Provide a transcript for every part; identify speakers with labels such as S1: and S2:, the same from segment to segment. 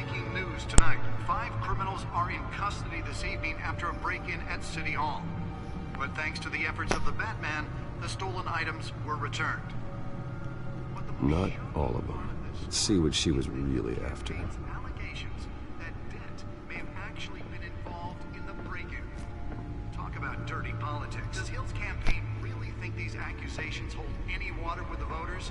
S1: breaking news tonight. 5 criminals are in custody this evening after a break-in at City Hall. But thanks to the efforts of the Batman, the stolen items were returned.
S2: Not all of them. Let's see what she was really after.
S1: Allegations that Dent may have actually been involved in the break-in. Talk about dirty politics. Does Hill's campaign really think these accusations hold any water with the voters?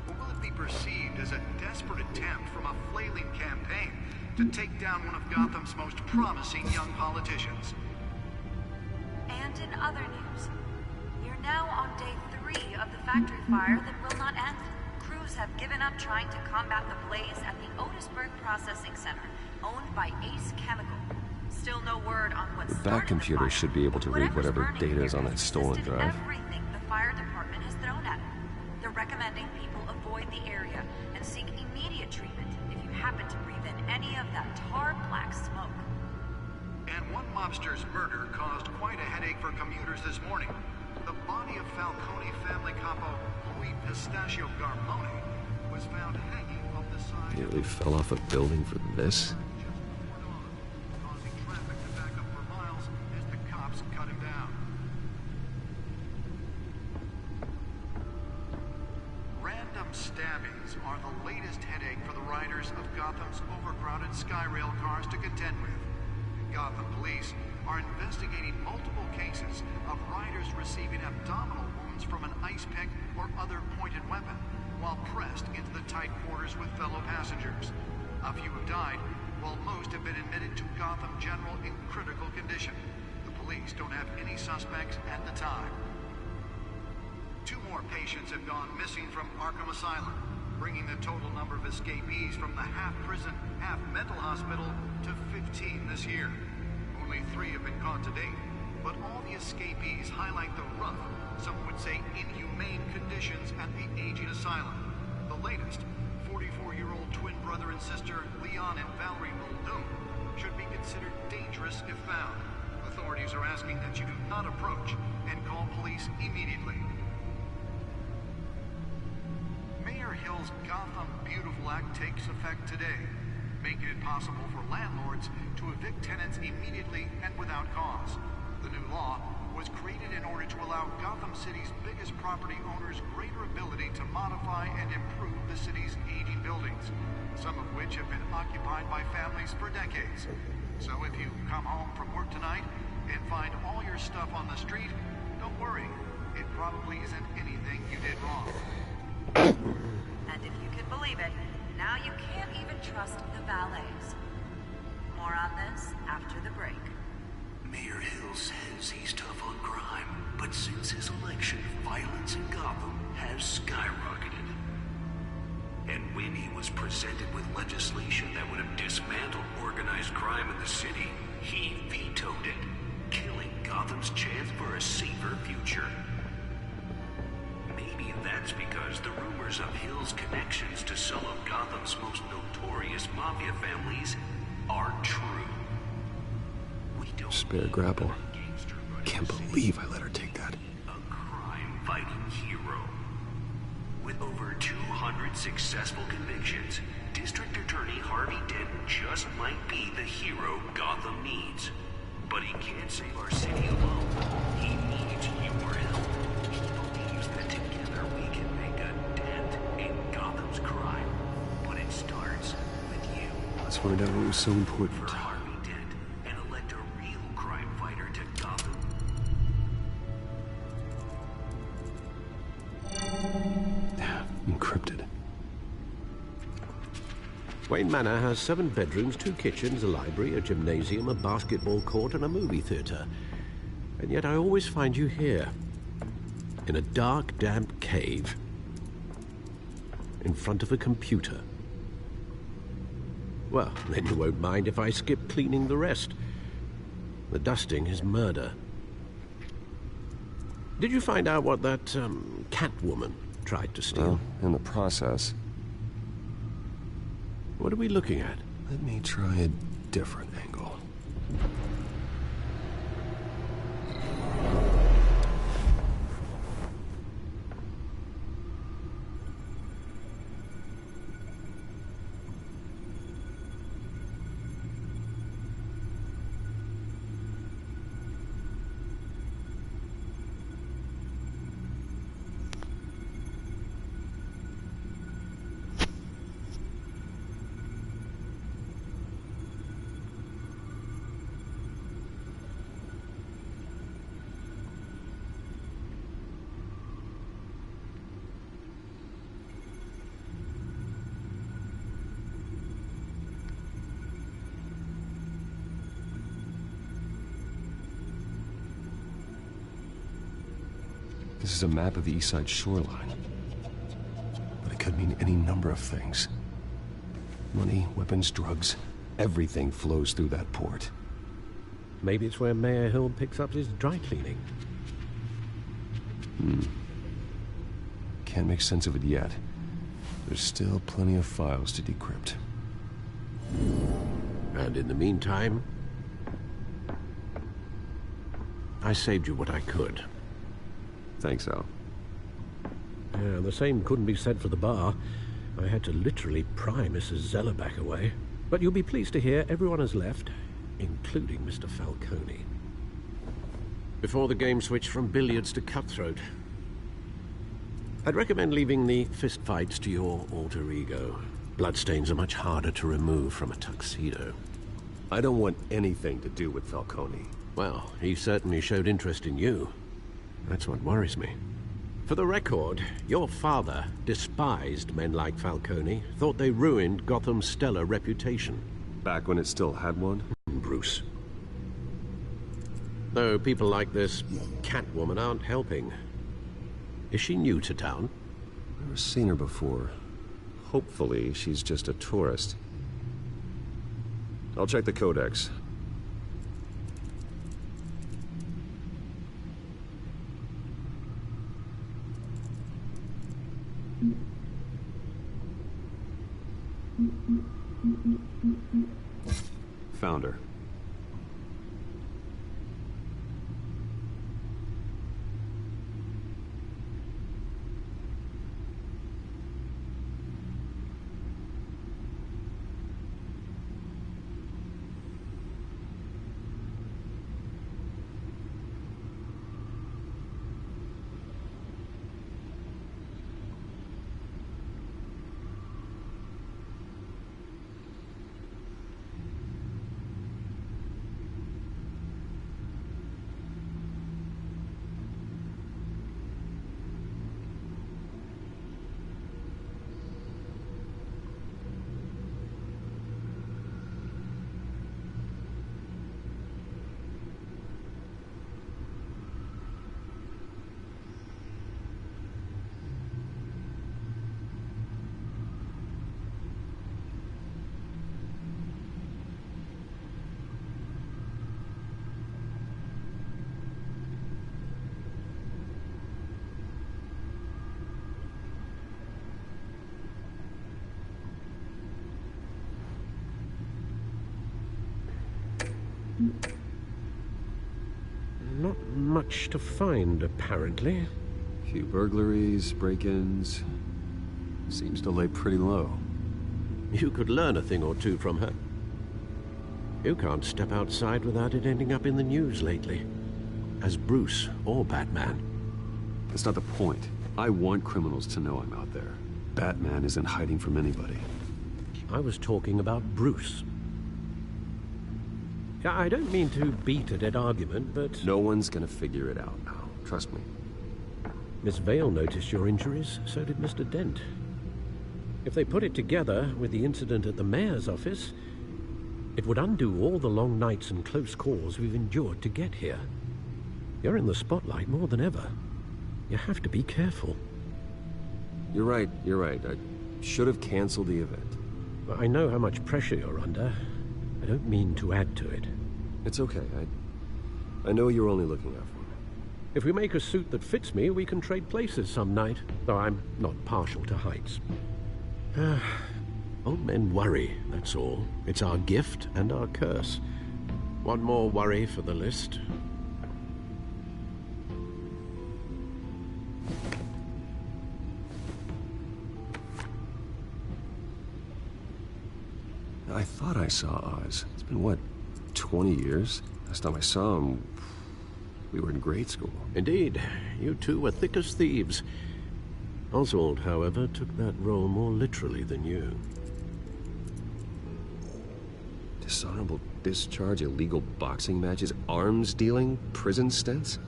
S1: Or will it be perceived as a desperate attempt from a flailing campaign to take down one of Gotham's most promising young politicians?
S3: And in other news, you're now on day 3 of the factory fire that will not end. Crews have given up trying to combat the blaze at the Otisburg Processing Center, owned by Ace Chemical. Still no word on what started
S2: That computer
S3: the fire,
S2: should be able to read whatever
S3: burning
S2: data is
S3: here
S2: on that
S3: has
S2: stolen
S3: resisted
S2: drive.
S3: everything the fire department has thrown at it. They're recommending people avoid the area and seek immediate treatment if you happen to breathe in any of that tar black smoke.
S1: And one mobster's murder caused quite a headache for commuters this morning. The body of Falcone family capo Louis Pistachio Garmone was found hanging off the side.
S2: Nearly fell off a building for this.
S1: Causing traffic to back up for miles as the cops cut him down. Random stabbings are the latest headache for the riders of Gotham's overcrowded Skyrail cars to contend with. Gotham police are investigating multiple cases of riders receiving abdominal wounds from an ice pick or other pointed weapon while pressed into the tight quarters with fellow passengers. A few have died, while most have been admitted to Gotham General in critical condition. The police don't have any suspects at the time. 2 more patients have gone missing from Arkham Asylum, bringing the total number of escapees from the half-prison, half-mental hospital to 15 this year. Only 3 have been caught to date, but all the escapees highlight the rough, some would say inhumane conditions at the aging asylum. The latest, 44-year-old twin brother and sister Leon and Valerie Muldoon, should be considered dangerous if found. Authorities are asking that you do not approach and call police immediately. Mayor Hill's Gotham Beautiful Act takes effect today, making it possible for landlords to evict tenants immediately and without cause. The new law was created in order to allow Gotham City's biggest property owners greater ability to modify and improve the city's aging buildings, some of which have been occupied by families for decades. So if you come home from work tonight and find all your stuff on the street, don't worry. It probably isn't anything you did wrong.
S3: And if you can believe it, now you can't even trust the valets. More on this after the break.
S4: Mayor Hill says he's tough on crime, but since his election, violence in Gotham has skyrocketed. And when he was presented with legislation that would have dismantled organized crime in the city, he vetoed it, killing Gotham's chance for a safer future. Maybe that's because the rumors of Hill's connections to some of Gotham's most notorious mafia families are true. We don't
S2: Spare grapple. Can't believe I let her take that.
S4: A crime-fighting hero. With over 200 successful convictions, District Attorney Harvey Dent just might be the hero Gotham needs. But he can't save our city alone. He needs your help. He believes that together we can make a dent in Gotham's crime. But it starts with you.
S2: Let's find out what was so important.
S4: For Harvey Dent, and elect a real crime fighter to Gotham.
S2: Encrypted.
S5: Wayne Manor has 7 bedrooms, 2 kitchens, a library, a gymnasium, a basketball court, and a movie theater. And yet I always find you here, in a dark, damp cave, in front of a computer. Well, then you won't mind if I skip cleaning the rest. The dusting is murder. Did you find out what that, Catwoman tried to steal?
S2: Well, in the process.
S5: What are we looking at?
S2: Let me try a different angle. This is a map of the East Side shoreline. But it could mean any number of things. Money, weapons, drugs, everything flows through that port.
S5: Maybe it's where Mayor Hill picks up his dry cleaning.
S2: Can't make sense of it yet. There's still plenty of files to decrypt.
S5: And in the meantime, I saved you what I could.
S2: Thanks, Al.
S5: Yeah, the same couldn't be said for the bar. I had to literally pry Mrs. Zellerbach away. But you'll be pleased to hear everyone has left, including Mr. Falcone. Before the game switched from billiards to cutthroat. I'd recommend leaving the fistfights to your alter ego. Bloodstains are much harder to remove from a tuxedo.
S2: I don't want anything to do with Falcone.
S5: Well, he certainly showed interest in you. That's what worries me. For the record, your father despised men like Falcone, thought they ruined Gotham's stellar reputation.
S2: Back when it still had one?
S5: Bruce. Though people like this Catwoman aren't helping. Is she new to town?
S2: Never seen her before. Hopefully, she's just a tourist. I'll check the codex. Found her.
S5: Not much to find, apparently.
S2: Few burglaries, break-ins. Seems to lay pretty low.
S5: You could learn a thing or two from her. You can't step outside without it ending up in the news lately. As Bruce or Batman.
S2: That's not the point. I want criminals to know I'm out there. Batman isn't hiding from anybody.
S5: I was talking about Bruce. Yeah, I don't mean to beat a dead argument, but...
S2: No one's gonna figure it out now. Trust me.
S5: Miss Vale noticed your injuries, so did Mr. Dent. If they put it together with the incident at the mayor's office, it would undo all the long nights and close calls we've endured to get here. You're in the spotlight more than ever. You have to be careful.
S2: You're right. I should have canceled the event.
S5: I know how much pressure you're under. I don't mean to add to it.
S2: It's okay. I know you're only looking out for me.
S5: If we make a suit that fits me, we can trade places some night, though I'm not partial to heights. Old men worry, that's all. It's our gift and our curse. One more worry for the list.
S2: I thought I saw Oz. It's been, what, 20 years? Last time I saw him, we were in grade school.
S5: Indeed. You two were thick as thieves. Oswald, however, took that role more literally than you.
S2: Dishonorable discharge, illegal boxing matches, arms dealing, prison stints?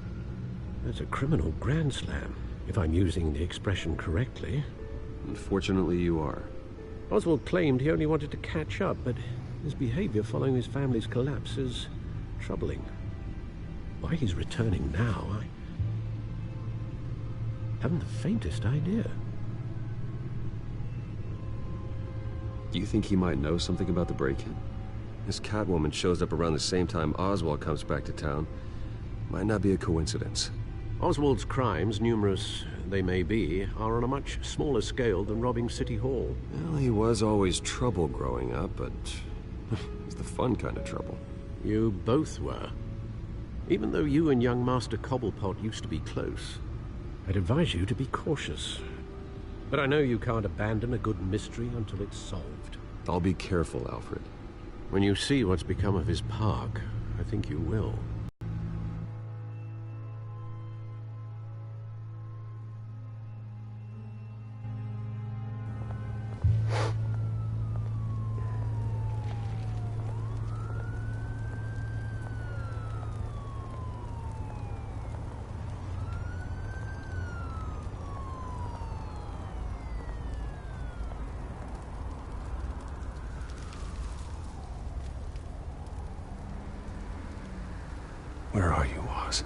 S5: That's a criminal grand slam, if I'm using the expression correctly.
S2: Unfortunately, you are.
S5: Oswald claimed he only wanted to catch up, but his behavior following his family's collapse is troubling. Why he's returning now, Haven't the faintest idea.
S2: Do you think he might know something about the break-in? This Catwoman shows up around the same time Oswald comes back to town. Might not be a coincidence.
S5: Oswald's crimes, numerous they may be, are on a much smaller scale than robbing City Hall.
S2: Well, he was always trouble growing up, but it's the fun kind of trouble.
S5: You both were. Even though you and young Master Cobblepot used to be close, I'd advise you to be cautious. But I know you can't abandon a good mystery until it's solved.
S2: I'll be careful, Alfred.
S5: When you see what's become of his park, I think you will.
S2: Where are you, Oz?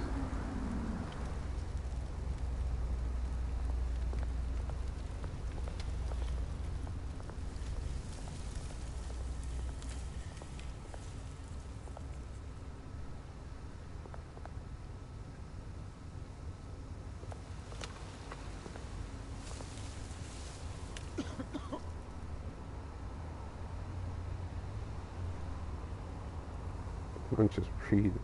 S6: I'm just breathing.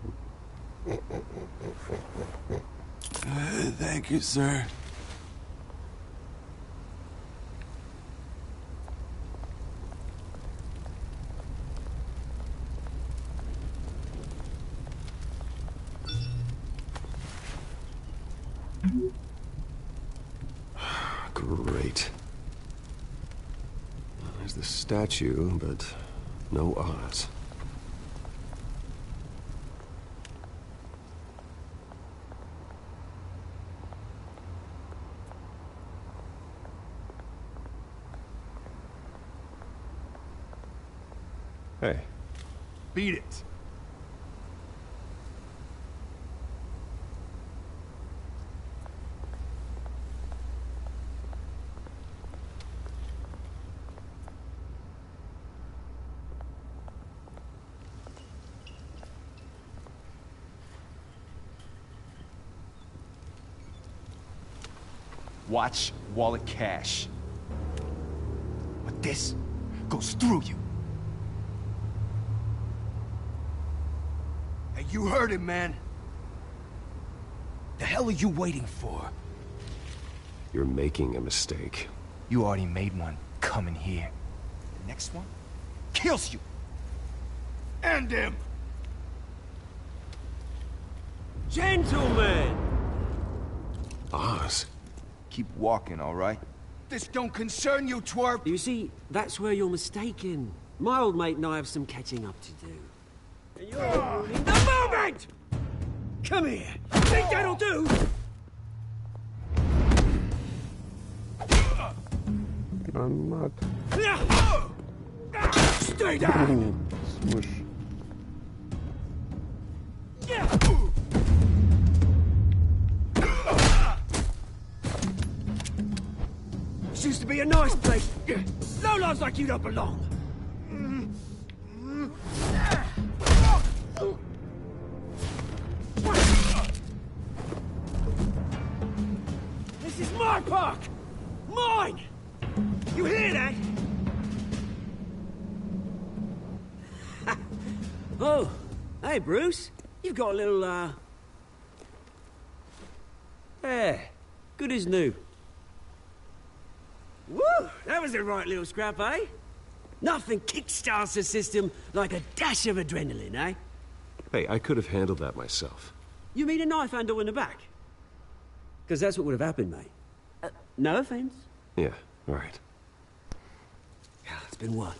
S7: Thank you, sir.
S2: Great. There's the statue, but no Oz. Hey.
S7: Beat it. Watch wallet cash. But this goes through you. Hey, you heard it, man. The hell are you waiting for?
S2: You're making a mistake.
S7: You already made one coming here. The next one kills you. And him.
S8: Gentlemen!
S2: Oz?
S7: Keep walking, all right? This don't concern you, twerp.
S8: You see, that's where you're mistaken. My old mate and I have some catching up to do. And you're ruining the moment! Come here. Think that'll do?
S6: I'm not.
S8: Stay down!
S6: Smush.
S8: This used to be a nice place. Lowlifes like you don't belong. This is my park! Mine! You hear that? Oh, hey, Bruce. You've got a little, Yeah, good as new. Woo! That was a right little scrap, eh? Nothing kickstarts the system like a dash of adrenaline, eh?
S2: Hey, I could have handled that myself.
S8: You mean a knife handle in the back? Because that's what would have happened, mate. No offense.
S2: Yeah, right.
S8: It's been what?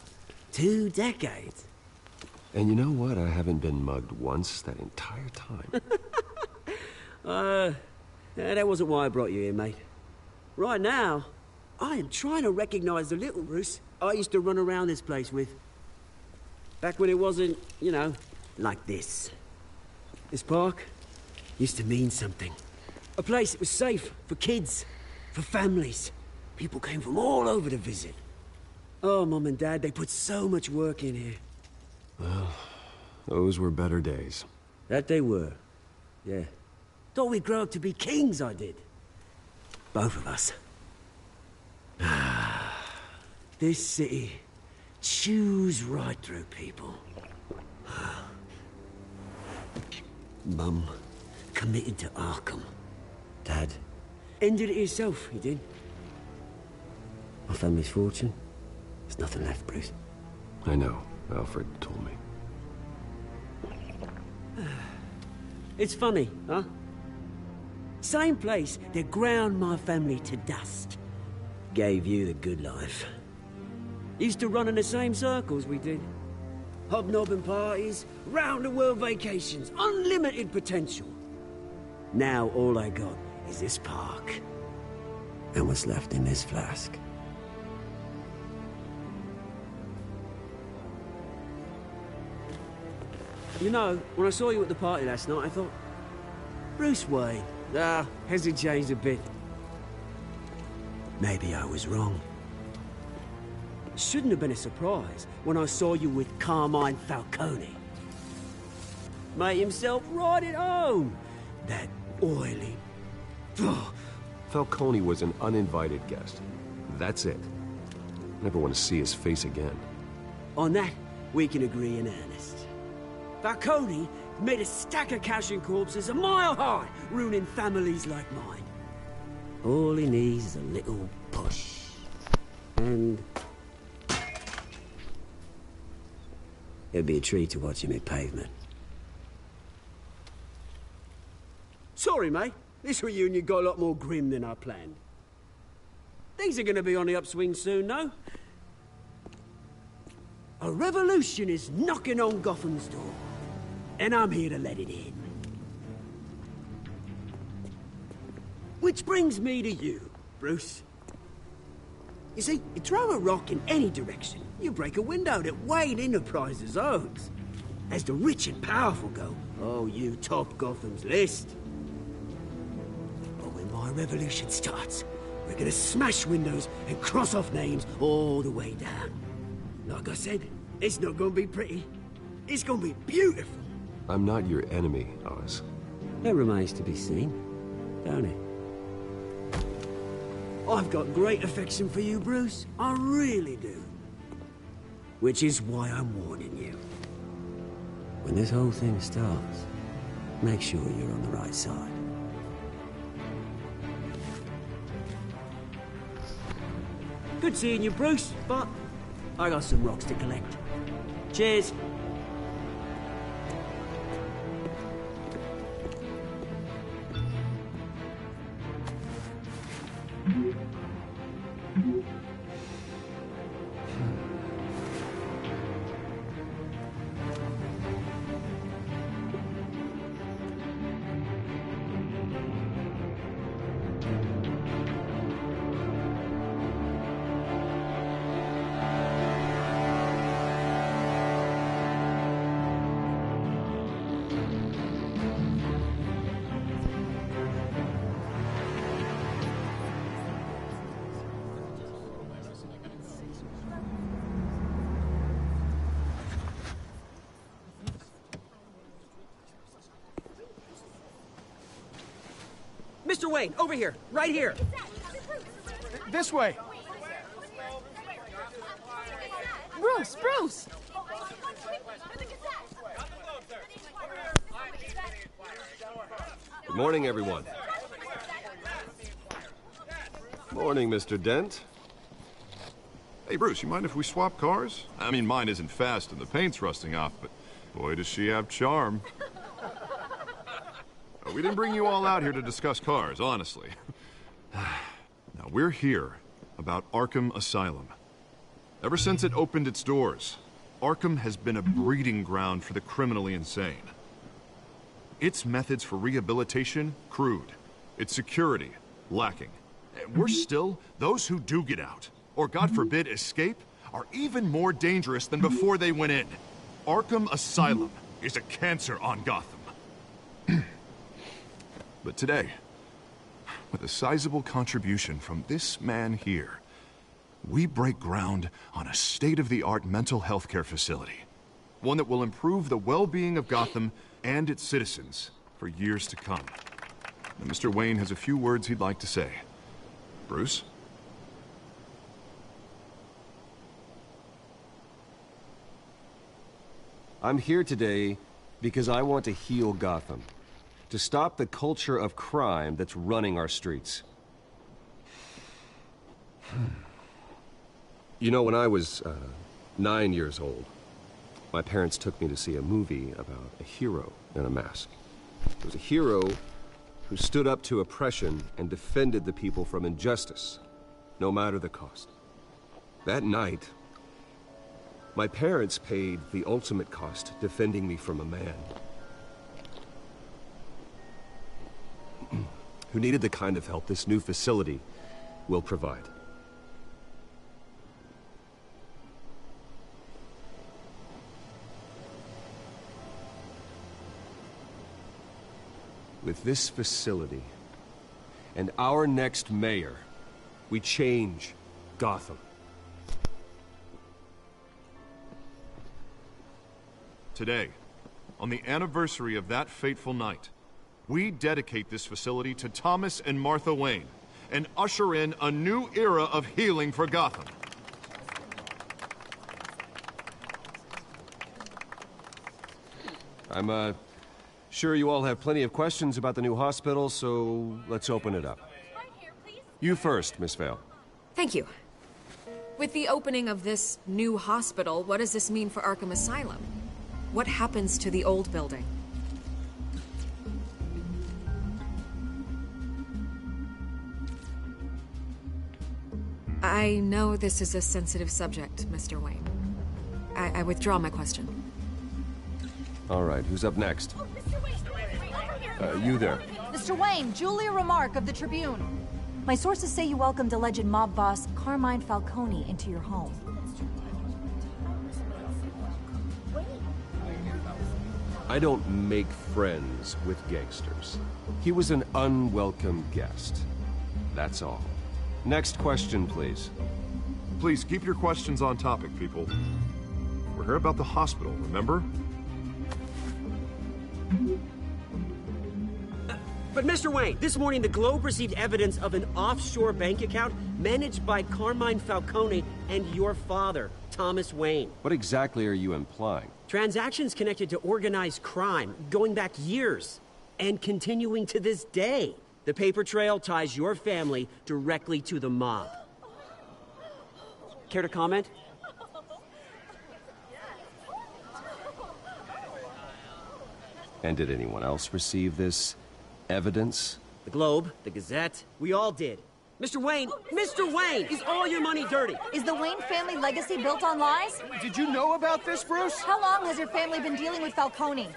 S8: 2 decades?
S2: And you know what? I haven't been mugged once that entire time.
S8: That wasn't why I brought you here, mate. Right now, I am trying to recognize the little Bruce I used to run around this place with. Back when it wasn't, you know, like this. This park used to mean something. A place that was safe for kids for families. People came from all over to visit. Oh, Mum and Dad, they put so much work in here.
S2: Well, those were better days.
S8: That they were. Yeah. Thought we'd grow up to be kings, I did. Both of us. This city chews right through people. Mum committed to Arkham. Dad ended it himself, he did. My family's fortune. There's nothing left, Bruce.
S2: I know. Alfred told me.
S8: It's funny, huh? Same place that ground my family to dust. Gave you the good life. Used to run in the same circles we did. Hobnobbing parties, round-the-world vacations, unlimited potential. Now all I got is this park. And what's left in this flask. You know, when I saw you at the party last night, I thought... Bruce Wayne. Has he changed a bit? Maybe I was wrong. Shouldn't have been a surprise when I saw you with Carmine Falcone. Made himself right at home. That oily...
S2: Falcone was an uninvited guest. That's it. Never want to see his face again.
S8: On that, we can agree in earnest. Falcone made a stack of cash and corpses a mile high, ruining families like mine. All he needs is a little push. And... it'd be a treat to watch him hit pavement. Sorry, mate. This reunion got a lot more grim than I planned. Things are gonna be on the upswing soon, no? A revolution is knocking on Gotham's door. And I'm here to let it in. Which brings me to you, Bruce. You see, you throw a rock in any direction, you break a window that Wayne Enterprises owns. As the rich and powerful go, oh, you top Gotham's list. But when my revolution starts, we're gonna smash windows and cross off names all the way down. Like I said, it's not gonna be pretty. It's gonna be beautiful.
S2: I'm not your enemy, Oz.
S8: It remains to be seen, don't it? I've got great affection for you, Bruce. I really do. Which is why I'm warning you. When this whole thing starts, make sure you're on the right side. Good seeing you, Bruce, but I got some rocks to collect. Cheers. Mr. Wayne, over here, right here.
S7: This way.
S9: Bruce, Bruce!
S2: Good morning, everyone. Morning, Mr. Dent.
S10: Hey, Bruce, you mind if we swap cars? I mean, mine isn't fast and the paint's rusting off, but boy, does she have charm. We didn't bring you all out here to discuss cars, honestly. Now, we're here about Arkham Asylum. Ever since it opened its doors, Arkham has been a breeding ground for the criminally insane. Its methods for rehabilitation, crude. Its security, lacking. And worse still, those who do get out, or God forbid, escape, are even more dangerous than before they went in. Arkham Asylum is a cancer on Gotham. But today, with a sizable contribution from this man here, we break ground on a state-of-the-art mental health care facility. One that will improve the well-being of Gotham and its citizens for years to come. And Mr. Wayne has a few words he'd like to say. Bruce?
S2: I'm here today because I want to heal Gotham. To stop the culture of crime that's running our streets. You know, when I was 9 years old, my parents took me to see a movie about a hero in a mask. It was a hero who stood up to oppression and defended the people from injustice, no matter the cost. That night, my parents paid the ultimate cost defending me from a man who needed the kind of help this new facility will provide. With this facility and our next mayor, we change Gotham.
S10: Today, on the anniversary of that fateful night, we dedicate this facility to Thomas and Martha Wayne and usher in a new era of healing for Gotham.
S2: I'm sure you all have plenty of questions about the new hospital, so let's open it up. You first, Miss Vale.
S9: Thank you. With the opening of this new hospital, what does this mean for Arkham Asylum? What happens to the old building? I know this is a sensitive subject, Mr. Wayne. I withdraw my question.
S2: All right, who's up next? You there.
S11: Mr. Wayne, Julia Remark of the Tribune. My sources say you welcomed alleged mob boss Carmine Falcone into your home.
S2: I don't make friends with gangsters. He was an unwelcome guest. That's all. Next question, please.
S10: Please keep your questions on topic, people. We're here about the hospital, remember?
S8: But Mr. Wayne, this morning the Globe received evidence of an offshore bank account managed by Carmine Falcone and your father, Thomas Wayne.
S2: What exactly are you implying?
S8: Transactions connected to organized crime, going back years, and continuing to this day. The paper trail ties your family directly to the mob. Care to comment?
S2: And did anyone else receive this evidence?
S8: The Globe, the Gazette, we all did. Mr. Wayne, is all your money dirty?
S11: Is the Wayne family legacy built on lies?
S7: Did you know about this, Bruce?
S11: How long has your family been dealing with Falcone?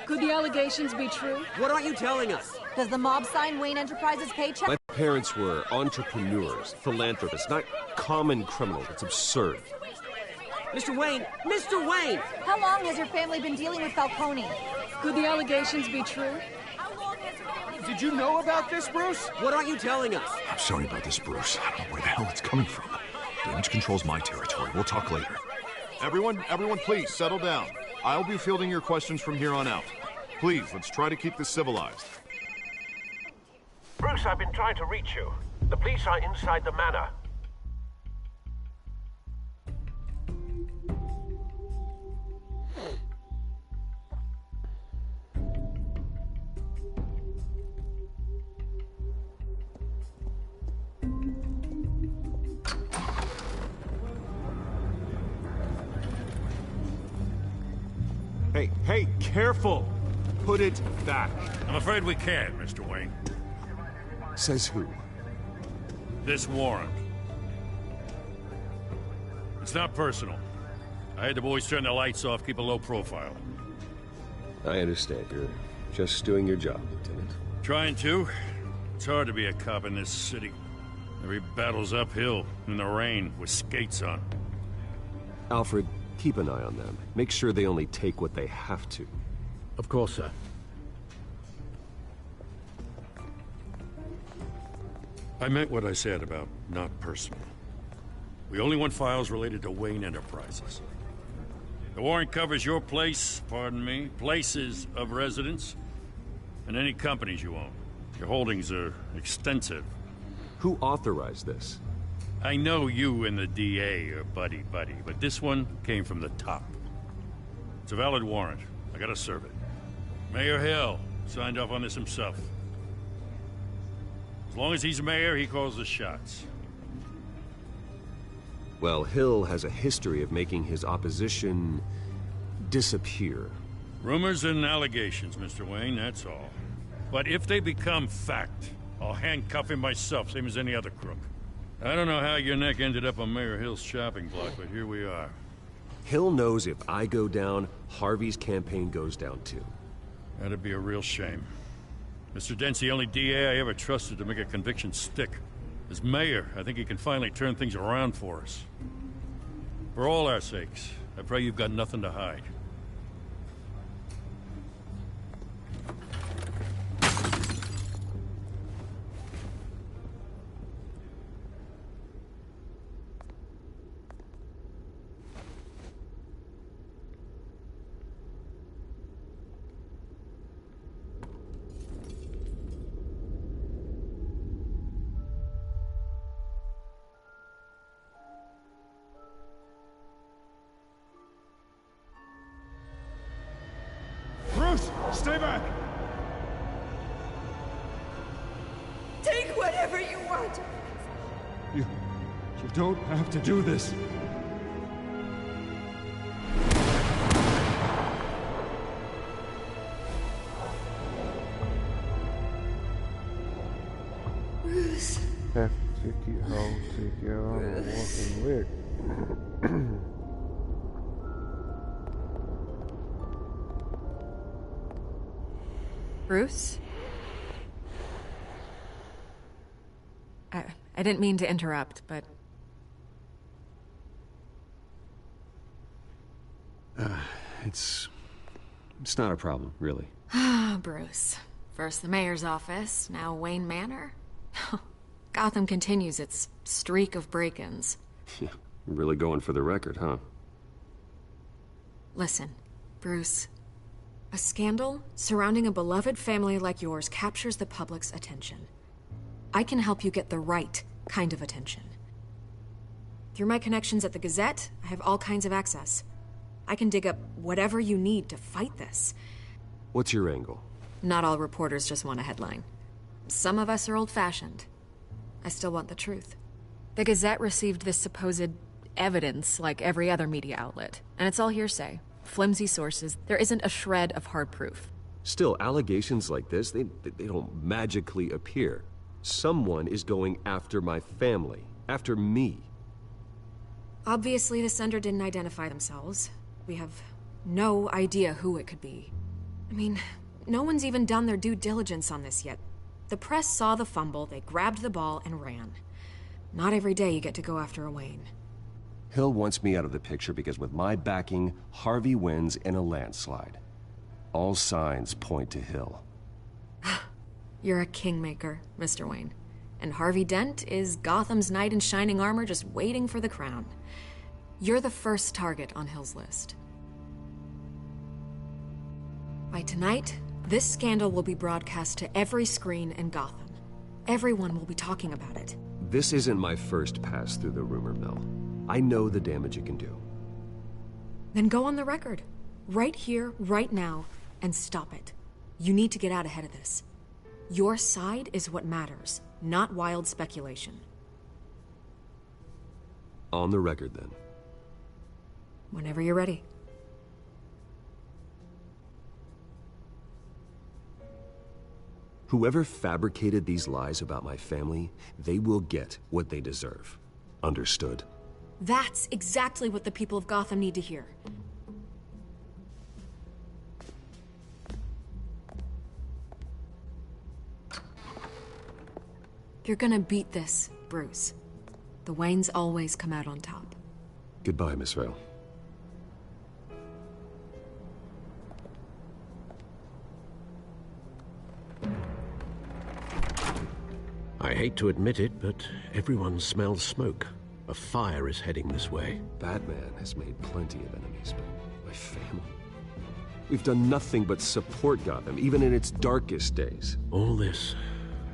S9: Could the allegations be true?
S8: What aren't you telling us?
S11: Does the mob sign Wayne Enterprises paycheck?
S2: My parents were entrepreneurs, philanthropists, not common criminals. It's absurd.
S8: Mr. Wayne!
S11: How long has your family been dealing with Falcone?
S9: Could the allegations be true?
S7: Did you know about this, Bruce?
S8: What aren't you telling us?
S10: I'm sorry about this, Bruce. I don't know where the hell it's coming from. Damage control's my territory. We'll talk later. Everyone, please, settle down. I'll be fielding your questions from here on out. Please, let's try to keep this civilized.
S5: Bruce, I've been trying to reach you. The police are inside the manor.
S2: Hey, careful! Put it back.
S12: I'm afraid we can't, Mr. Wayne.
S2: Says who?
S12: This warrant. It's not personal. I had the boys turn the lights off, keep a low profile.
S2: I understand. You're just doing your job, Lieutenant.
S12: Trying to. It's hard to be a cop in this city. Every battle's uphill, in the rain, with skates on.
S2: Alfred, keep an eye on them. Make sure they only take what they have to.
S5: Of course, sir.
S12: I meant what I said about not personal. We only want files related to Wayne Enterprises. The warrant covers your place, pardon me, places of residence, and any companies you own. Your holdings are extensive.
S2: Who authorized this?
S12: I know you and the DA are buddy-buddy, but this one came from the top. It's a valid warrant. I gotta serve it. Mayor Hill signed off on this himself. As long as he's mayor, he calls the shots.
S2: Well, Hill has a history of making his opposition disappear.
S12: Rumors and allegations, Mr. Wayne, that's all. But if they become fact, I'll handcuff him myself, same as any other crook. I don't know how your neck ended up on Mayor Hill's shopping block, but here we are.
S2: Hill knows if I go down, Harvey's campaign goes down too.
S12: That'd be a real shame. Mr. Dent's the only DA I ever trusted to make a conviction stick. As mayor, I think he can finally turn things around for us. For all our sakes, I pray you've got nothing to hide.
S13: Stay back!
S14: Take whatever you want!
S13: You don't have to do this.
S14: Bruce.
S6: Have to take you home, take you out and walking lick.
S9: Bruce? I didn't mean to interrupt, but...
S2: It's not a problem, really.
S9: Ah, Bruce. First the mayor's office, now Wayne Manor. Gotham continues its streak of break-ins.
S2: Yeah, really going for the record, huh?
S9: Listen, Bruce. A scandal surrounding a beloved family like yours captures the public's attention. I can help you get the right kind of attention. Through my connections at the Gazette, I have all kinds of access. I can dig up whatever you need to fight this.
S2: What's your angle?
S9: Not all reporters just want a headline. Some of us are old-fashioned. I still want the truth. The Gazette received this supposed evidence like every other media outlet, and it's all hearsay. Flimsy sources. There isn't a shred of hard proof.
S2: Still, allegations like this, they don't magically appear. Someone is going after my family, after me.
S9: Obviously, the sender didn't identify themselves. We have no idea who it could be. I mean, no one's even done their due diligence on this yet. The press saw the fumble, they grabbed the ball and ran. Not every day you get to go after a Wayne.
S2: Hill wants me out of the picture because with my backing, Harvey wins in a landslide. All signs point to Hill.
S9: You're a kingmaker, Mr. Wayne. And Harvey Dent is Gotham's knight in shining armor just waiting for the crown. You're the first target on Hill's list. By tonight, this scandal will be broadcast to every screen in Gotham. Everyone will be talking about it.
S2: This isn't my first pass through the rumor mill. I know the damage it can do.
S9: Then go on the record. Right here, right now, and stop it. You need to get out ahead of this. Your side is what matters, not wild speculation.
S2: On the record, then.
S9: Whenever you're ready.
S2: Whoever fabricated these lies about my family, they will get what they deserve. Understood?
S9: That's exactly what the people of Gotham need to hear. You're gonna beat this, Bruce. The Waynes always come out on top.
S2: Goodbye, Miss Vale.
S5: I hate to admit it, but everyone smells smoke. A fire is heading this way.
S2: Batman has made plenty of enemies, but my family... We've done nothing but support Gotham, even in its darkest days.
S5: All this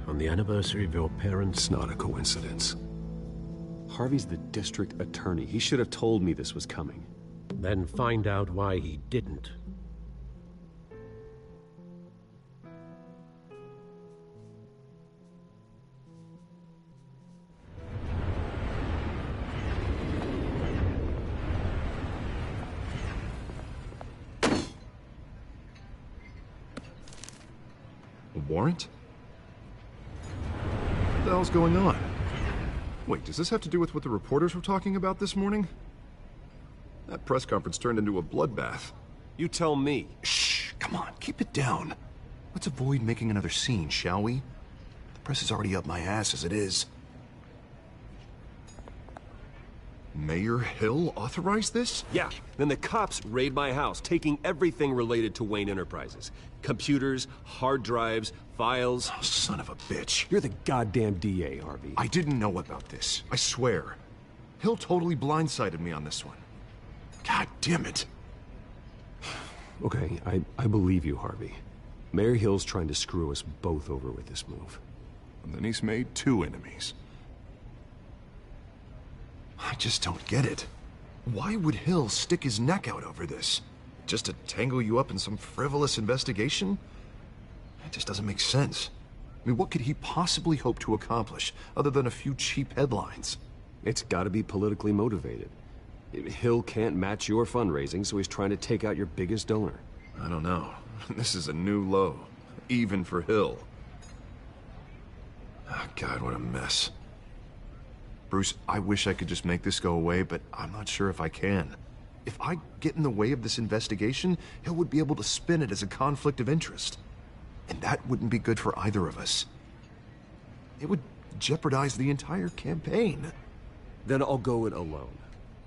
S5: on the anniversary of your parents'...
S2: It's not a coincidence. Harvey's the district attorney. He should have told me this was coming.
S5: Then find out why he didn't.
S10: A warrant? What the hell's going on? Wait, does this have to do with what the reporters were talking about this morning? That press conference turned into a bloodbath.
S2: You tell me.
S10: Shh, come on, keep it down. Let's avoid making another scene, shall we? The press is already up my ass as it is. Mayor Hill authorized this?
S2: Yeah, then the cops raid my house, taking everything related to Wayne Enterprises. Computers, hard drives, files.
S10: Oh, son of a bitch.
S2: You're the goddamn DA, Harvey.
S10: I didn't know about this, I swear. Hill totally blindsided me on this one. God damn it.
S2: Okay, I believe you, Harvey. Mayor Hill's trying to screw us both over with this move.
S10: And then he's made 2 enemies. I just don't get it. Why would Hill stick his neck out over this? Just to tangle you up in some frivolous investigation? It just doesn't make sense. I mean, what could he possibly hope to accomplish other than a few cheap headlines?
S2: It's gotta be politically motivated. Hill can't match your fundraising, so he's trying to take out your biggest donor.
S10: I don't know. This is a new low. Even for Hill. Oh, God, what a mess. Bruce, I wish I could just make this go away, but I'm not sure if I can. If I get in the way of this investigation, Hill would be able to spin it as a conflict of interest. And that wouldn't be good for either of us. It would jeopardize the entire campaign.
S2: Then I'll go it alone.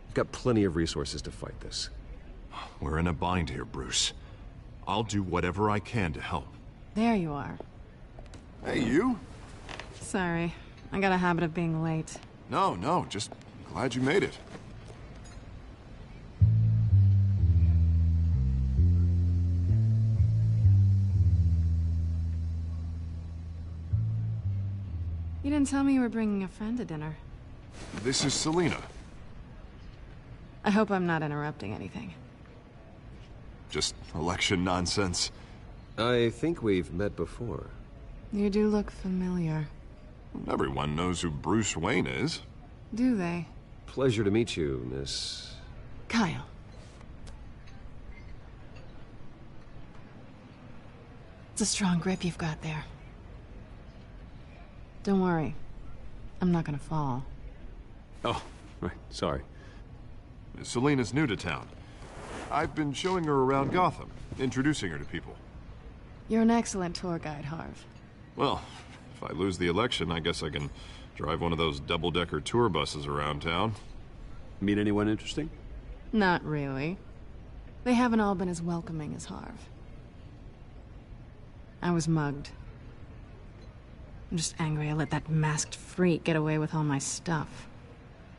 S2: I've got plenty of resources to fight this.
S10: We're in a bind here, Bruce. I'll do whatever I can to help.
S15: There you are.
S10: Hey, you?
S15: Sorry, I got a habit of being late.
S10: No, just glad you made it.
S15: You didn't tell me you were bringing a friend to dinner.
S10: This is Selina.
S15: I hope I'm not interrupting anything.
S10: Just election nonsense.
S2: I think we've met before.
S15: You do look familiar.
S10: Everyone knows who Bruce Wayne is.
S15: Do they?
S2: Pleasure to meet you, Miss...
S15: Kyle. It's a strong grip you've got there. Don't worry. I'm not gonna fall.
S2: Oh, right. Sorry.
S10: Selina's new to town. I've been showing her around Gotham, introducing her to people.
S15: You're an excellent tour guide, Harv.
S10: Well, if I lose the election, I guess I can drive one of those double-decker tour buses around town.
S2: Meet anyone interesting?
S15: Not really. They haven't all been as welcoming as Harv. I was mugged. I'm just angry I let that masked freak get away with all my stuff.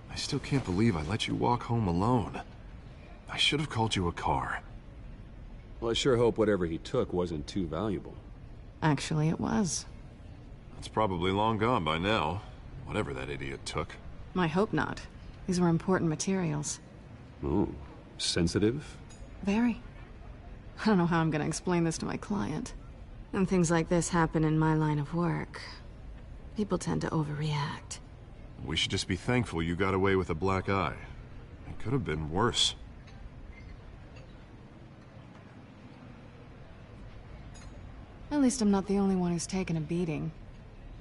S10: I still can't believe I let you walk home alone. I should have called you a car.
S2: Well, I sure hope whatever he took wasn't too valuable.
S15: Actually, it was.
S10: It's probably long gone by now, whatever that idiot took.
S15: I hope not. These were important materials.
S2: Ooh, sensitive?
S15: Very. I don't know how I'm gonna explain this to my client. And things like this happen in my line of work. People tend to overreact.
S10: We should just be thankful you got away with a black eye. It could have been worse.
S15: At least I'm not the only one who's taken a beating.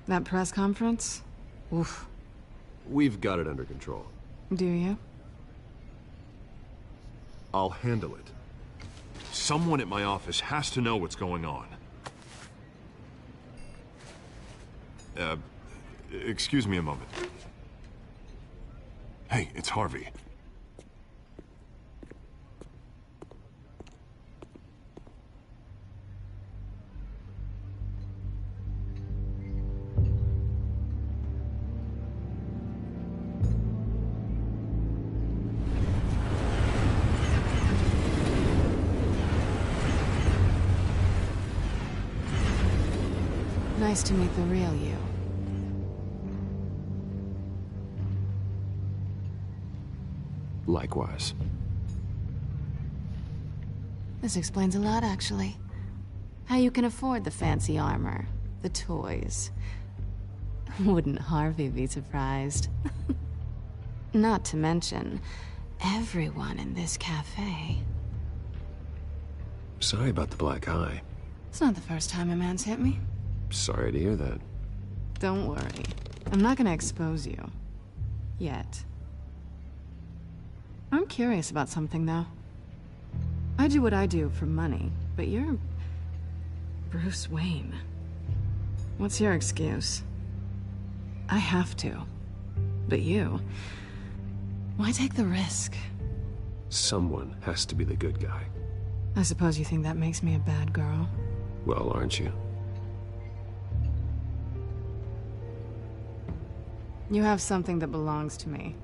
S15: That press conference? Oof.
S2: We've got it under control.
S15: Do you?
S10: I'll handle it. Someone at my office has to know what's going on. Excuse me a moment. Hey, it's Harvey.
S15: Nice to meet the real you.
S2: Likewise.
S15: This explains a lot, actually. How you can afford the fancy armor, the toys. Wouldn't Harvey be surprised? Not to mention, everyone in this cafe.
S2: Sorry about the black eye.
S15: It's not the first time a man's hit me.
S2: Sorry to hear that.
S15: Don't worry. I'm not gonna expose you. Yet. I'm curious about something, though. I do what I do for money, but you're... Bruce Wayne. What's your excuse? I have to. But you... Why take the risk?
S2: Someone has to be the good guy.
S15: I suppose you think that makes me a bad girl?
S2: Well, aren't you?
S15: You have something that belongs to me.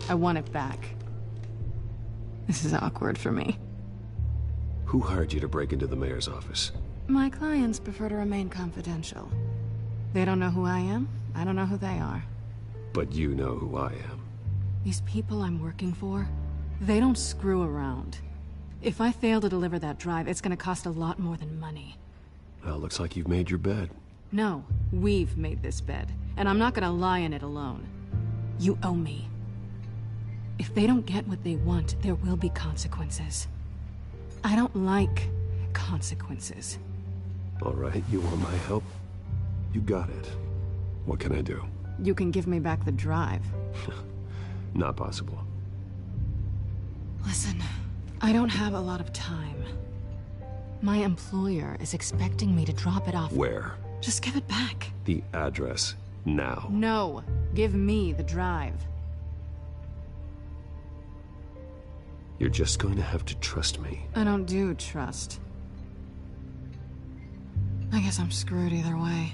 S15: I want it back. This is awkward for me.
S2: Who hired you to break into the mayor's office?
S15: My clients prefer to remain confidential. They don't know who I am. I don't know who they are.
S2: But you know who I am.
S15: These people I'm working for, they don't screw around. If I fail to deliver that drive, it's gonna cost a lot more than money.
S2: Well, looks like you've made your bed.
S15: No, we've made this bed, and I'm not gonna lie in it alone. You owe me. If they don't get what they want, there will be consequences. I don't like consequences.
S2: All right, you want my help? You got it. What can I do?
S15: You can give me back the drive.
S2: Not possible.
S15: Listen, I don't have a lot of time. My employer is expecting me to drop it off.
S2: Where?
S15: Just give it back.
S2: The address, now.
S15: No, give me the drive.
S2: You're just going to have to trust me.
S15: I don't do trust. I guess I'm screwed either way.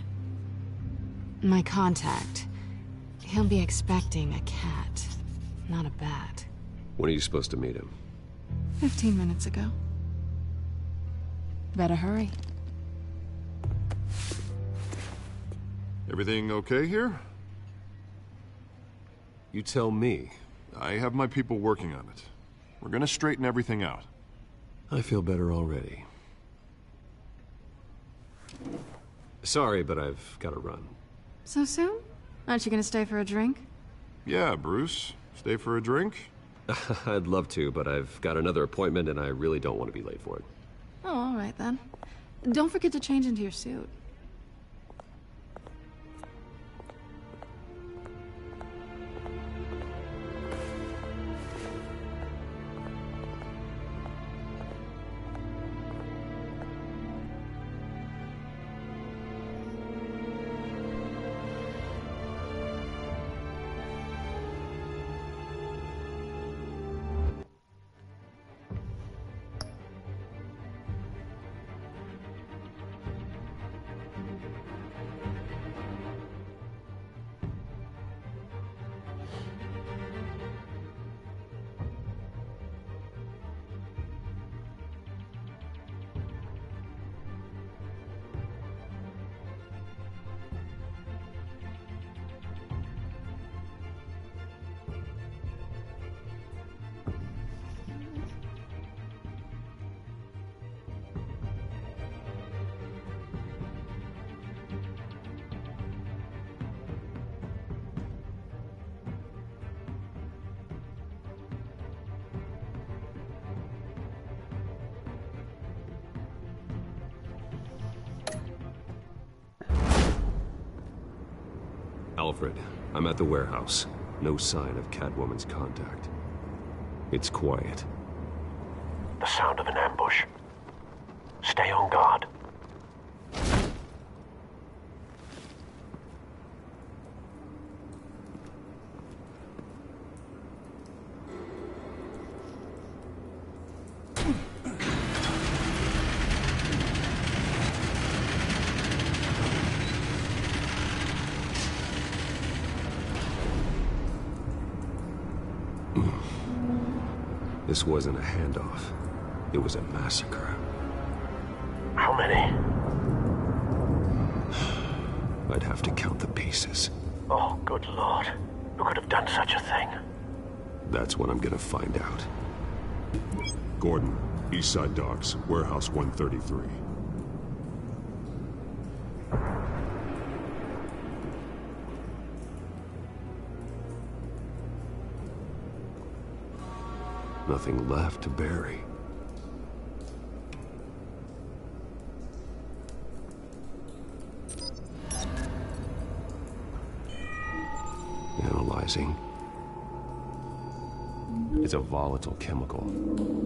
S15: My contact, he'll be expecting a cat, not a bat.
S2: When are you supposed to meet him?
S15: 15 minutes ago. Better hurry.
S10: Everything okay here?
S2: You tell me.
S10: I have my people working on it. We're gonna straighten everything out.
S2: I feel better already. Sorry, but I've got to run.
S15: So soon? Aren't you gonna stay for a drink?
S10: Yeah, Bruce. Stay for a drink?
S2: I'd love to, but I've got another appointment and I really don't want to be late for it.
S15: Oh, all right then. Don't forget to change into your suit.
S2: Alfred, I'm at the warehouse. No sign of Catwoman's contact. It's quiet.
S5: The sound of an ambush. Stay on guard.
S2: This wasn't a handoff. It was a massacre.
S5: How many?
S2: I'd have to count the pieces.
S5: Oh, good lord. Who could have done such a thing?
S2: That's what I'm gonna find out.
S16: Gordon, Eastside Docks, Warehouse 133.
S2: Nothing left to bury. Analyzing. It's a volatile chemical.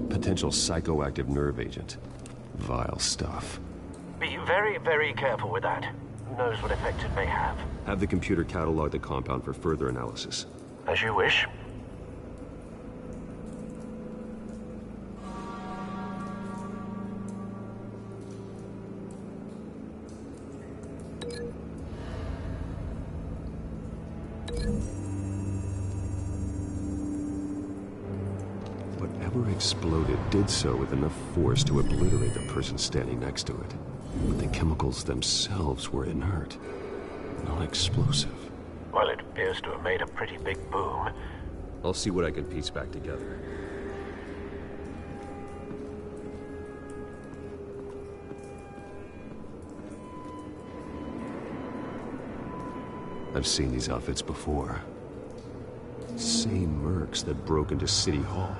S2: Potential psychoactive nerve agent. Vile stuff.
S5: Be very, very careful with that. Who knows what effect it may have.
S2: Have the computer catalog the compound for further analysis.
S5: As you wish.
S2: Whatever exploded did so with enough force to obliterate the person standing next to it. But the chemicals themselves were inert, not explosive.
S5: Well, it appears to have made a pretty big boom.
S2: I'll see what I can piece back together. I've seen these outfits before. Same mercs that broke into City Hall.